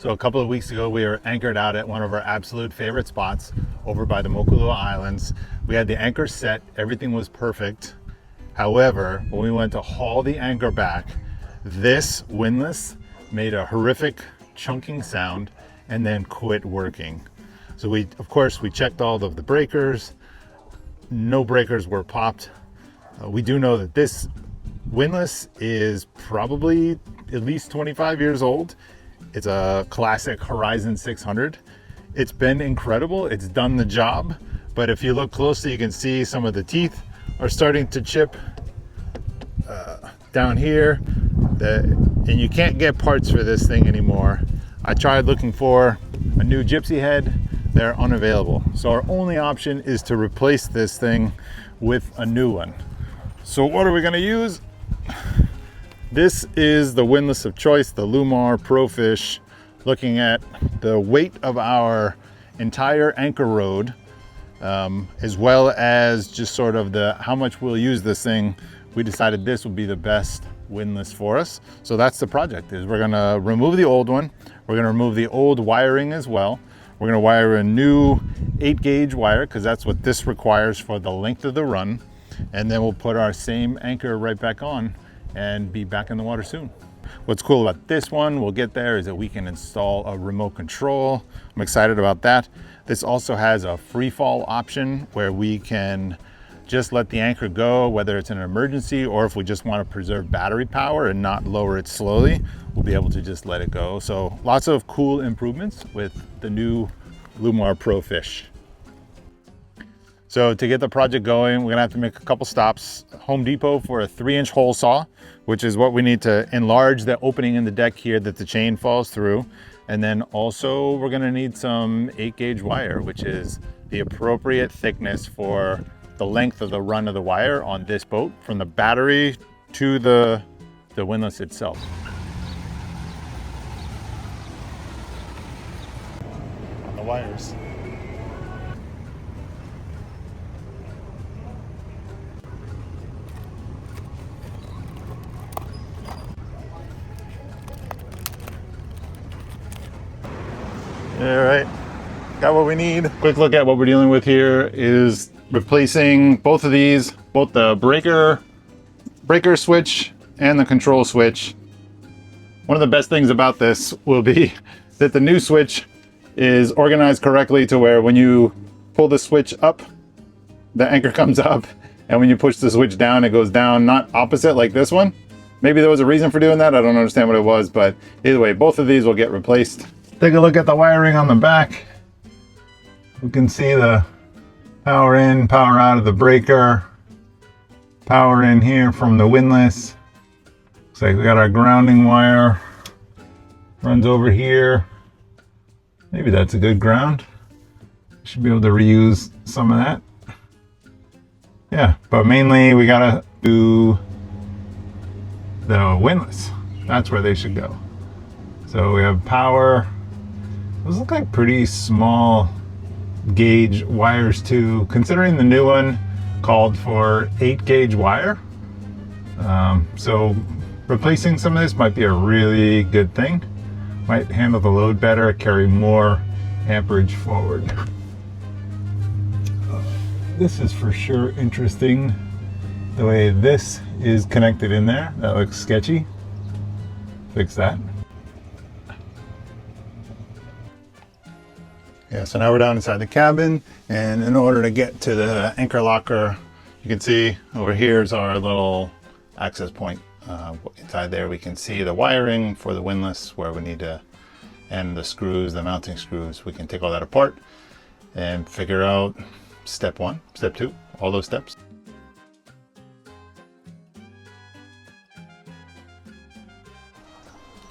So a couple of weeks ago, we were anchored out at one of our absolute favorite spots over by the Mokulua Islands. We had the anchor set, everything was perfect. However, when we went to haul the anchor back, this windlass made a horrific chunking sound and then quit working. So of course, we checked all of the breakers. No breakers were popped. We do know that this windlass is probably at least 25 years old. It's a classic Horizon 600. It's been incredible. It's done the job. But if you look closely, you can see some of the teeth are starting to chip down here. And you can't get parts for this thing anymore. I tried looking for a new gypsy head. They're unavailable. So our only option is to replace this thing with a new one. So what are we gonna use? This is the windlass of choice, the Lumar Profish. Looking at the weight of our entire anchor rode, as well as just sort of how much we'll use this thing, we decided this would be the best windlass for us. So that's the project, is we're gonna remove the old one. We're gonna remove the old wiring as well. We're gonna wire a new 8-gauge wire, because that's what this requires for the length of the run. And then we'll put our same anchor right back on and be back in the water soon. What's cool about this one, we'll get there, is that we can install a remote control. I'm excited about that. This also has a free fall option where we can just let the anchor go, whether it's an emergency or if we just want to preserve battery power and not lower it slowly, we'll be able to just let it go. So lots of cool improvements with the new Lumar Profish. So to get the project going, we're gonna have to make a couple stops. Home Depot for a 3-inch hole saw, which is what we need to enlarge the opening in the deck here that the chain falls through. And then also we're gonna need some 8-gauge wire, which is the appropriate thickness for the length of the run of the wire on this boat, from the battery to the windlass itself. On the wires. All right, got what we need. Quick look at what we're dealing with here is replacing both of these, both the breaker switch and the control switch. One of the best things about this will be that the new switch is organized correctly to where when you pull the switch up, the anchor comes up, and when you push the switch down, it goes down, not opposite like this one. Maybe there was a reason for doing that. I don't understand what it was, but either way, both of these will get replaced. Take a look at the wiring on the back. We can see the power in, power out of the breaker, power in here from the windlass. Looks like we got our grounding wire, runs over here. Maybe that's a good ground. Should be able to reuse some of that. Yeah, but mainly we gotta do the windlass. That's where they should go. So we have power. Those look like pretty small gauge wires too, considering the new one called for 8-gauge wire. So replacing some of this might be a really good thing. Might handle the load better, carry more amperage forward. This is for sure interesting, the way this is connected in there. That looks sketchy. Fix that. Yeah, so now we're down inside the cabin, and in order to get to the anchor locker, you can see over here is our little access point. Inside there we can see the wiring for the windlass where we need to, and the screws, the mounting screws. We can take all that apart and figure out step 1, step 2, all those steps.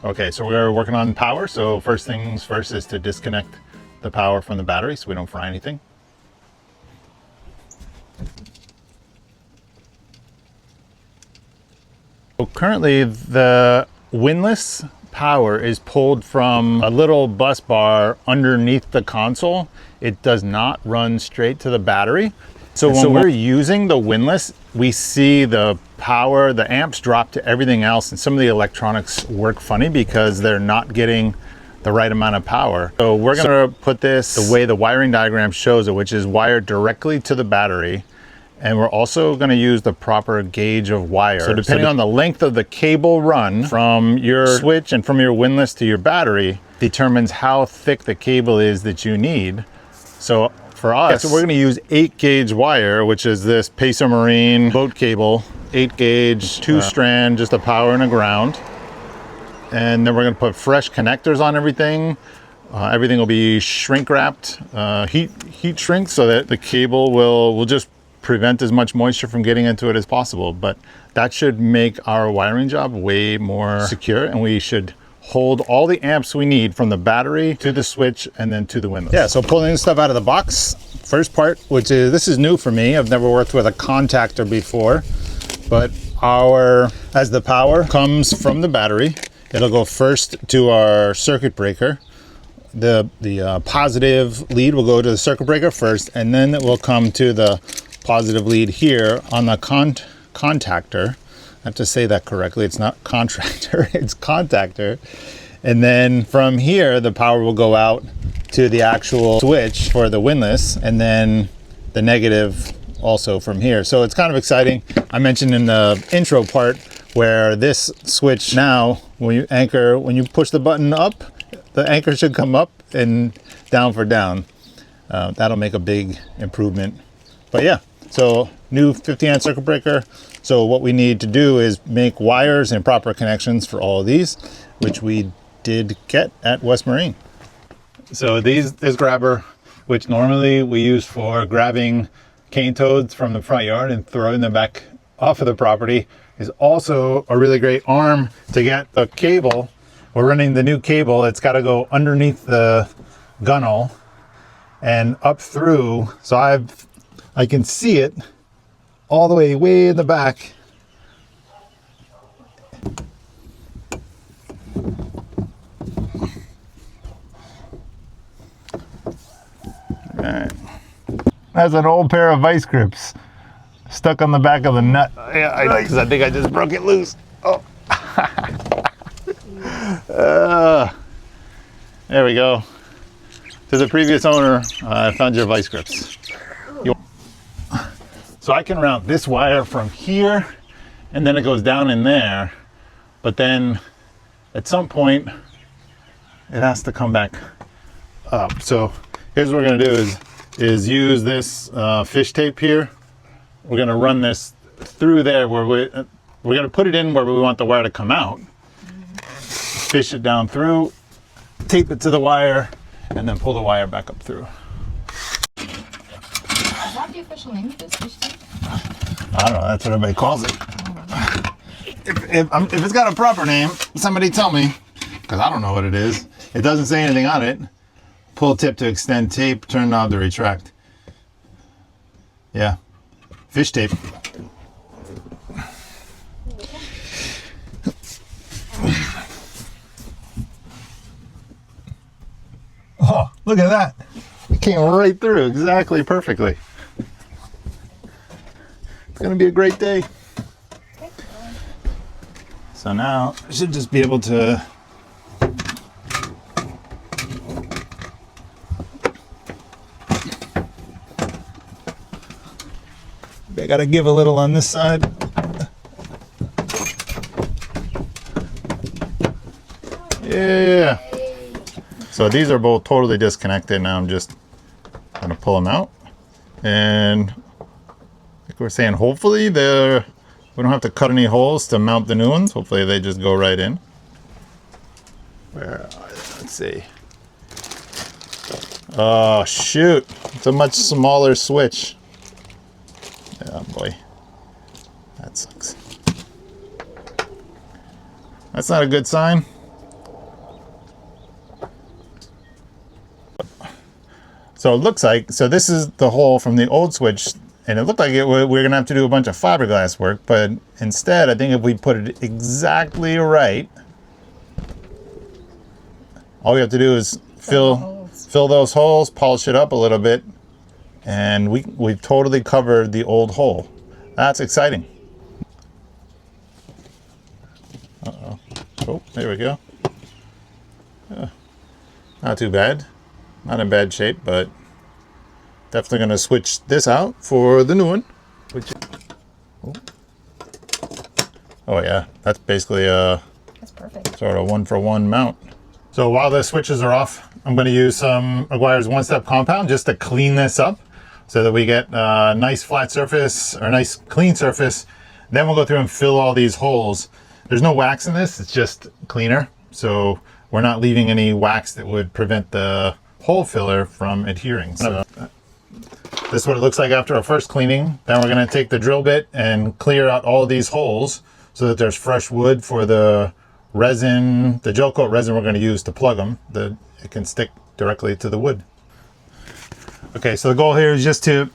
Okay, so we're working on power. So first things first is to disconnect the power from the battery so we don't fry anything. So currently the windlass power is pulled from a little bus bar underneath the console. It does not run straight to the battery. So when we're using the windlass, we see the power, the amps drop to everything else, and some of the electronics work funny because they're not getting the right amount of power. So we're gonna put this the way the wiring diagram shows it, which is wired directly to the battery. And we're also gonna use the proper gauge of wire. So depending on the length of the cable run from your switch and from your windlass to your battery determines how thick the cable is that you need. So for us, so we're gonna use 8-gauge wire, which is this Pacer Marine boat cable, 8-gauge, 2-strand, just a power and a ground. And then we're gonna put fresh connectors on everything. Everything will be shrink wrapped, heat shrink, so that the cable will just prevent as much moisture from getting into it as possible. But that should make our wiring job way more secure, and we should hold all the amps we need from the battery to the switch and then to the windlass. Yeah, so pulling this stuff out of the box, first part, which is, this is new for me. I've never worked with a contactor before, but as the power comes from the battery, it'll go first to our circuit breaker. The positive lead will go to the circuit breaker first, and then it will come to the positive lead here on the contactor. I have to say that correctly. It's not contractor, it's contactor. And then from here, the power will go out to the actual switch for the windlass, and then the negative also from here. So it's kind of exciting. I mentioned in the intro part where this switch now, when you push the button up, the anchor should come up and down for down. That'll make a big improvement. But yeah, so new 50-amp circuit breaker. So what we need to do is make wires and proper connections for all of these, which we did get at West Marine. So this grabber, which normally we use for grabbing cane toads from the front yard and throwing them back off of the property, is also a really great arm to get the cable. We're running the new cable. It's got to go underneath the gunnel and up through. So I can see it all the way in the back. All right. That's an old pair of vice grips stuck on the back of the nut. Yeah, I know, because I think I just broke it loose. Oh. There we go. To the previous owner, I found your vice grips. So I can route this wire from here, and then it goes down in there, but then at some point it has to come back up. So here's what we're gonna do is use this fish tape here. We're gonna run this through there where we're gonna put it in where we want the wire to come out. Fish it down through, tape it to the wire, and then pull the wire back up through. Is that the official name of this fish tape? I don't know, that's what everybody calls it. If it's got a proper name, somebody tell me, because I don't know what it is. It doesn't say anything on it. Pull tip to extend tape, turn knob to retract. Yeah, fish tape. Oh, look at that. It came right through exactly perfectly. It's gonna be a great day. So now I should just be able to I gotta give a little on this side. Yeah. So these are both totally disconnected. Now I'm just gonna pull them out, and like we're saying, hopefully we don't have to cut any holes to mount the new ones. Hopefully they just go right in. Where are they? Let's see. Oh shoot, it's a much smaller switch. Oh boy, that sucks. That's not a good sign. So it looks like, so this is the hole from the old switch, and it looked like we're gonna have to do a bunch of fiberglass work, but instead I think if we put it exactly right, all we have to do is fill those holes, polish it up a little bit, and we've totally covered the old hole. That's exciting. Uh-oh. Oh, there we go. Not too bad. Not in bad shape, but definitely going to switch this out for the new one. Oh yeah, that's basically a That's perfect. sort of 1-for-1 mount. So while the switches are off, I'm going to use some Aguirre's one-step compound just to clean this up so that we get a nice flat surface or a nice clean surface. Then we'll go through and fill all these holes. There's no wax in this, it's just cleaner. So we're not leaving any wax that would prevent the hole filler from adhering. So this is what it looks like after our first cleaning. Then we're going to take the drill bit and clear out all these holes so that there's fresh wood for the resin, the gel coat resin we're going to use to plug them. It can stick directly to the wood. Okay, so the goal here is just to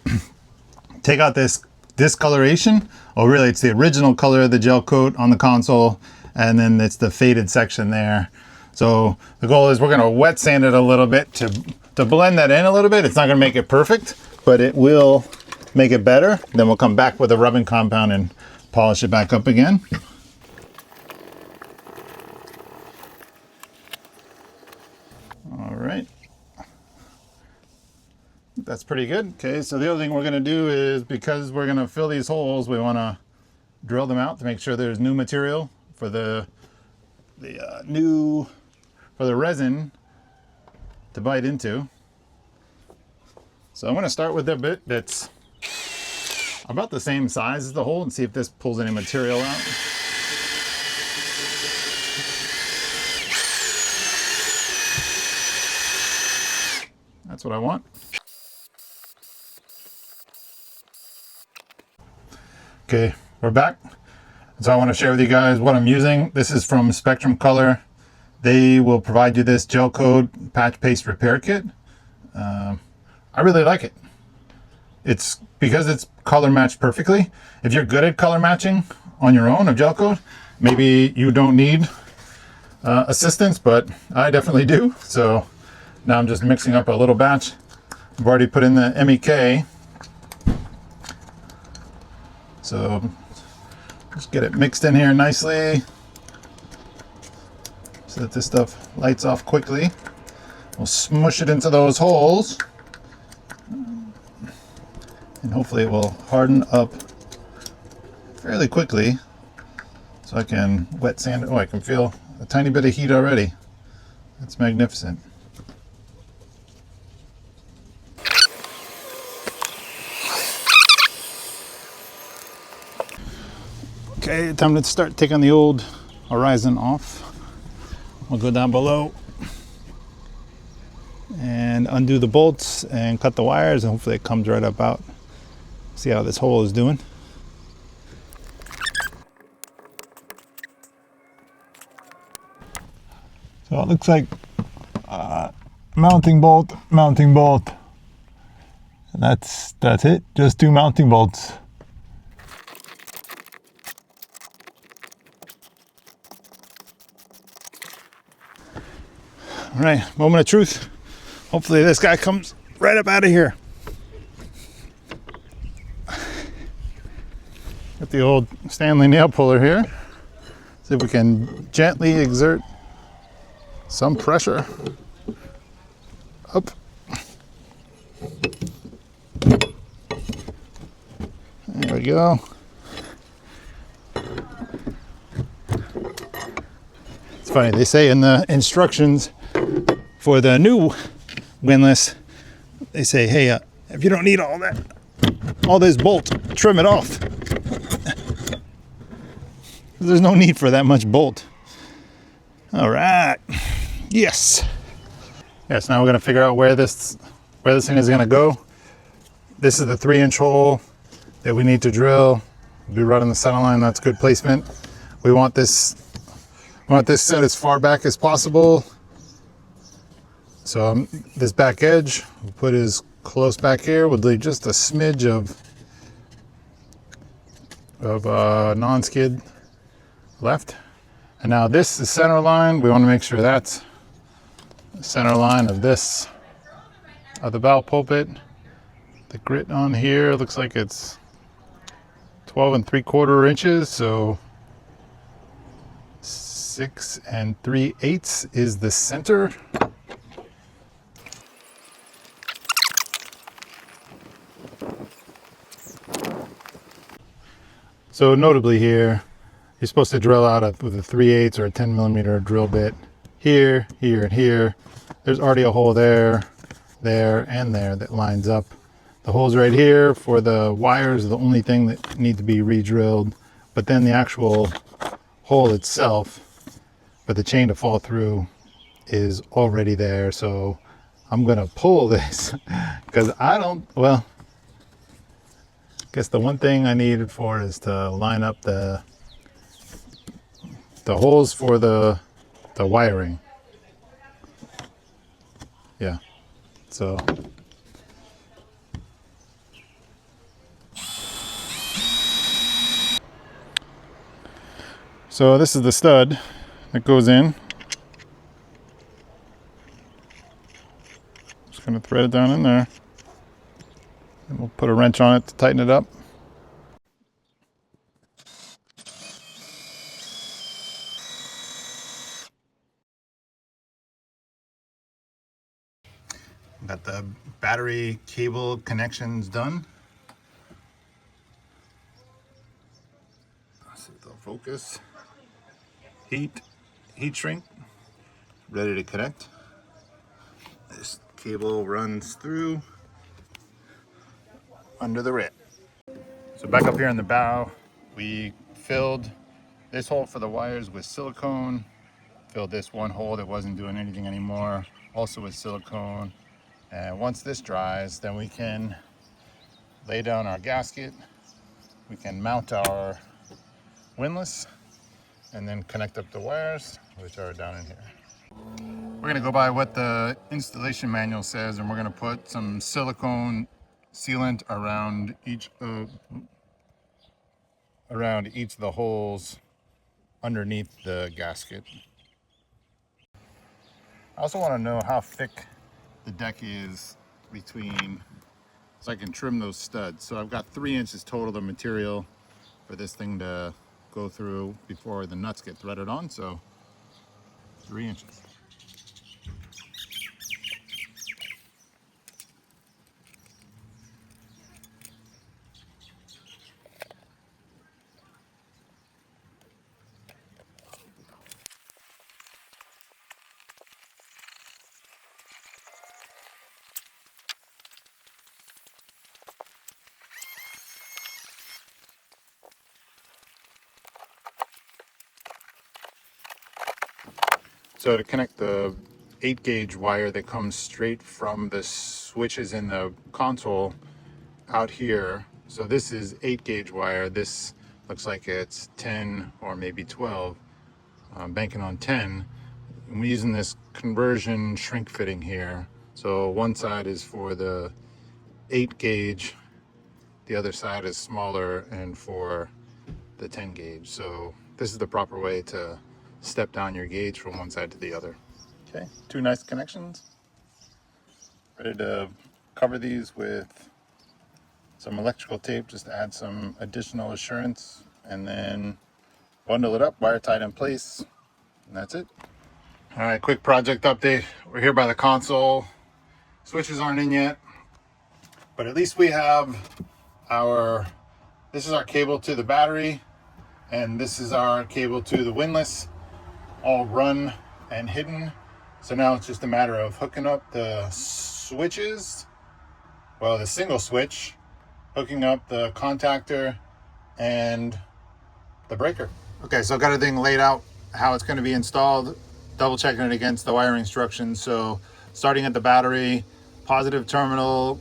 take out this discoloration. Oh, really, it's the original color of the gel coat on the console, and then it's the faded section there. So the goal is we're going to wet sand it a little bit to blend that in a little bit. It's not going to make it perfect, but it will make it better. Then we'll come back with a rubbing compound and polish it back up again. All right. That's pretty good. Okay, so the other thing we're going to do is, because we're going to fill these holes, we want to drill them out to make sure there's new material for the resin to bite into. So I'm going to start with the bit that's about the same size as the hole and see if this pulls any material out. That's what I want. Okay, we're back. So I want to share with you guys what I'm using. This is from Spectrum Color. They will provide you this gel coat patch paste repair kit. I really like it. It's because it's color matched perfectly. If you're good at color matching on your own of gel coat, maybe you don't need assistance, but I definitely do. So now I'm just mixing up a little batch. I've already put in the MEK. So just get it mixed in here nicely so that this stuff lights off quickly. We'll smush it into those holes and hopefully it will harden up fairly quickly so I can wet sand it. Oh, I can feel a tiny bit of heat already. That's magnificent. Okay, time to start taking the old horizon off. We'll go down below and undo the bolts and cut the wires, and hopefully it comes right up out. See how this hole is doing. So it looks like mounting bolt. And that's it, just 2 mounting bolts. All right, moment of truth. Hopefully this guy comes right up out of here. Got the old Stanley nail puller here. See if we can gently exert some pressure up. There we go. It's funny, they say in the instructions for the new Windlass, they say, hey, if you don't need all this bolt, trim it off. There's no need for that much bolt. All right, yes. Yes, now we're gonna figure out where this thing is gonna go. This is the 3-inch hole that we need to drill. We'll be right on the center line. That's good placement. We want this set as far back as possible. So this back edge, we'll put as close back here. We'll leave just a smidge of non-skid left. And now this is center line. We want to make sure that's the center line of this, of the bow pulpit. The grit on here looks like it's 12 3/4 inches. So 6 3/8 is the center. So notably here, you're supposed to drill out with a 3/8 or a 10mm drill bit here, here, and here. There's already a hole there, there, and there that lines up. The holes right here for the wires are the only thing that need to be re-drilled, but then the actual hole itself for the chain to fall through is already there. So I'm gonna pull this because I don't, well, I guess the one thing I needed for is to line up the holes for the wiring. Yeah, so this is the stud that goes in. Just gonna thread it down in there, and we'll put a wrench on it to tighten it up. Got the battery cable connections done. Let's see if they'll focus. Heat shrink, ready to connect. This cable runs through under the rail. So back up here in the bow, we filled this hole for the wires with silicone, filled this one hole that wasn't doing anything anymore, also with silicone. And once this dries, then we can lay down our gasket, we can mount our windlass, and then connect up the wires, which are down in here. We're gonna go by what the installation manual says, and we're gonna put some silicone sealant around each of the holes underneath the gasket. I also want to know how thick the deck is between, so I can trim those studs. So I've got 3 inches total of material for this thing to go through before the nuts get threaded on, so 3 inches. So to connect the 8-gauge wire that comes straight from the switches in the console out here, so this is 8-gauge wire, this looks like it's 10 or maybe 12, banking on 10. I'm using this conversion shrink fitting here. So one side is for the 8-gauge, the other side is smaller and for the 10-gauge. So this is the proper way to step down your gauge from one side to the other. Okay, 2 nice connections. Ready to cover these with some electrical tape just to add some additional assurance, and then bundle it up, wire tied in place, and that's it. All right, quick project update. We're here by the console. Switches aren't in yet, but at least we have this is our cable to the battery, and this is our cable to the windlass, all run and hidden. So now it's just a matter of hooking up the switches, well, the single switch, hooking up the contactor and the breaker. Okay, so I've got everything laid out, how it's going to be installed, double checking it against the wiring instructions. So starting at the battery, positive terminal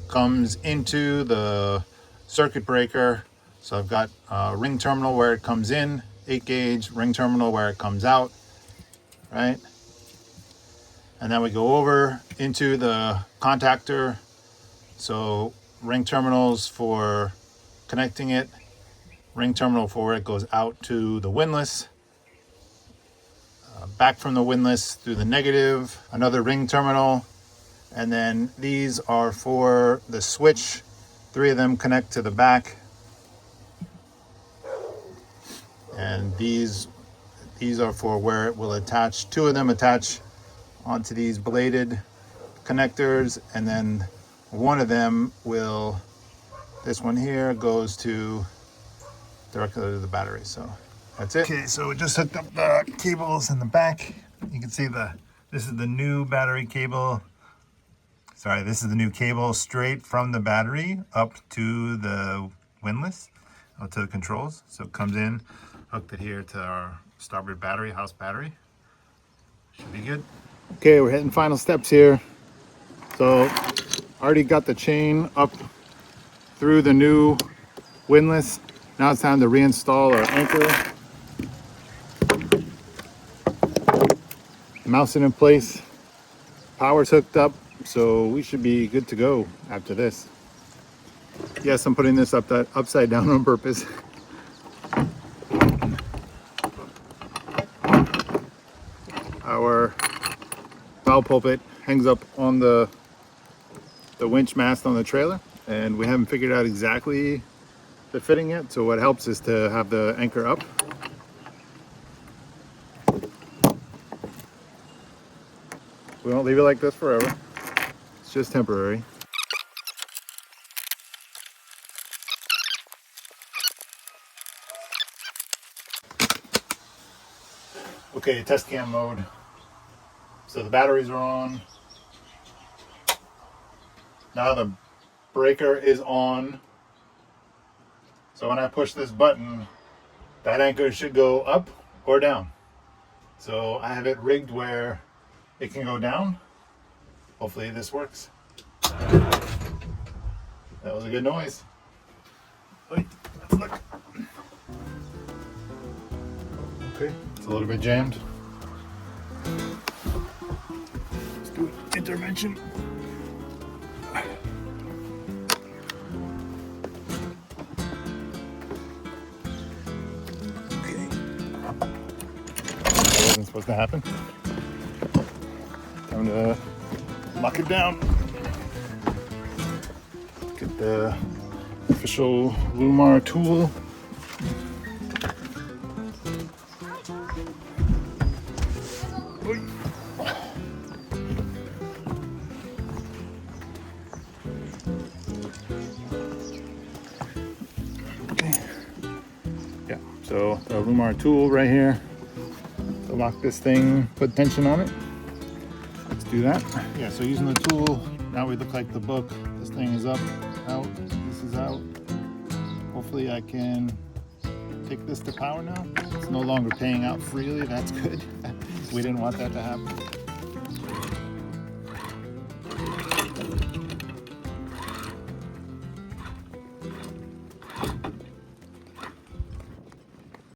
comes into the circuit breaker. So I've got a ring terminal where it comes in, 8-gauge, ring terminal where it comes out, right? And then we go over into the contactor. So ring terminals for connecting it, ring terminal for where it goes out to the windlass, back from the windlass through the negative, another ring terminal, and then these are for the switch. 3 of them connect to the back, and these are for where it will attach. 2 of them attach onto these bladed connectors, and then one of them will, this one here goes to directly to the battery. So that's it. Okay, so we just hooked up the cables in the back. You can see this is the new battery cable. Sorry, this is the new cable straight from the battery up to the windlass, to the controls. So it comes in, hooked it here to our starboard battery, house battery. Should be good. Okay, we're hitting final steps here. So already got the chain up through the new windlass. Now it's time to reinstall our anchor. Mouse it in place. Power's hooked up, so we should be good to go after this. Yes, I'm putting this upside down on purpose. Our bow pulpit hangs up on the winch mast on the trailer, and we haven't figured out exactly the fitting yet, so what helps is to have the anchor up. We won't leave it like this forever. It's just temporary. Okay, test cam mode. So the batteries are on. Now the breaker is on. So when I push this button, that anchor should go up or down. So I have it rigged where it can go down. Hopefully this works. That was a good noise. Wait, let's look. Okay, it's a little bit jammed. Let's do an intervention. Okay. That wasn't supposed to happen. Time to lock it down. Get the official Lumar tool. Okay. Yeah, so the Lumar tool right here to lock this thing, put tension on it. Let's do that. Yeah, so using the tool, now we look like the book. This thing is up, out, this is out. Hopefully I can take this to power now. It's no longer paying out freely, that's good. We didn't want that to happen.